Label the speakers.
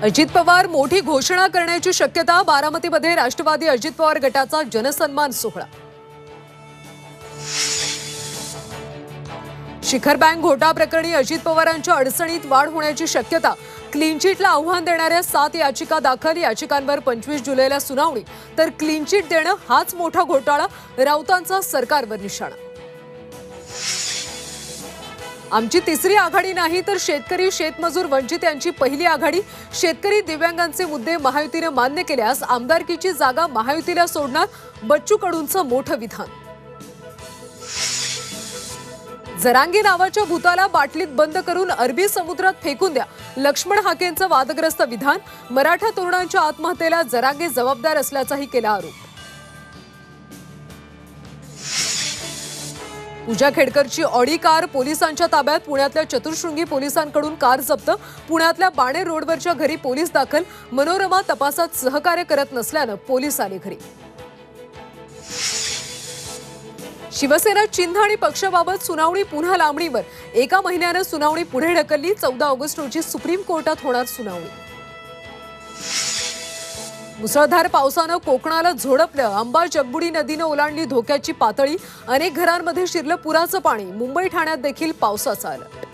Speaker 1: अजित पवार मोठी घोषणा करण्याची शक्यता। बारामतीमध्ये राष्ट्रवादी अजित पवार गटाचा जनसन्मान सोहळा। शिखर बँक घोटाळा प्रकरणी अजित पवारांच्या अडचणीत वाढ होण्याची शक्यता। क्लीन चिटला आव्हान देणाऱ्या 7 याचिका दाखल। याचिकांवर 25 जुलैला सुनावणी। तर क्लीन चिट देणं हाच मोठा घोटाळा, राऊतांचा सरकारवर निशाणा। आमची तिसरी आघाडी नाही तर शेतकरी शेतमजूर वंचित यांची पहिली आघाडी। शेतकरी दिव्यांगांचे मुद्दे महायुतीने मान्य केल्यास आमदारकीची जागा महायुतीला सोडणार, बच्चू कडूंचं मोठं विधान। जरांगे नावाच्या भूताला बाटलीत बंद करून अरबी समुद्रात फेकून द्या, लक्ष्मण हाकेंचं वादग्रस्त विधान। मराठा तरुणांच्या आत्महत्येला जरांगे जबाबदार असल्याचाही केला आरोप। पूजा खेडकरची ऑडी कार पोलिसांच्या ताब्यात। पुण्यातल्या चतुर्शृंगी पोलिसांकडून कार जप्त। पुण्यातल्या बाणेर रोडवरच्या घरी पोलीस दाखल। मनोरमा तपासात सहकार्य करत नसल्यानं पोलीस आले घरी। शिवसेना चिन्ह आणि पक्षाबाबत सुनावणी पुन्हा लांबणीवर। एका महिन्यानं सुनावणी पुढे ढकलली। 14 ऑगस्ट रोजी सुप्रीम कोर्टात होणार सुनावणी। मुसळधार पावसानं कोकणाला झोडपलं। अंबा जगबुडी नदीनं ओलांडली धोक्याची पातळी। अनेक घरांमध्ये शिरलं पुराचं पाणी। मुंबई ठाण्यात देखील पावसाचा अलर्ट।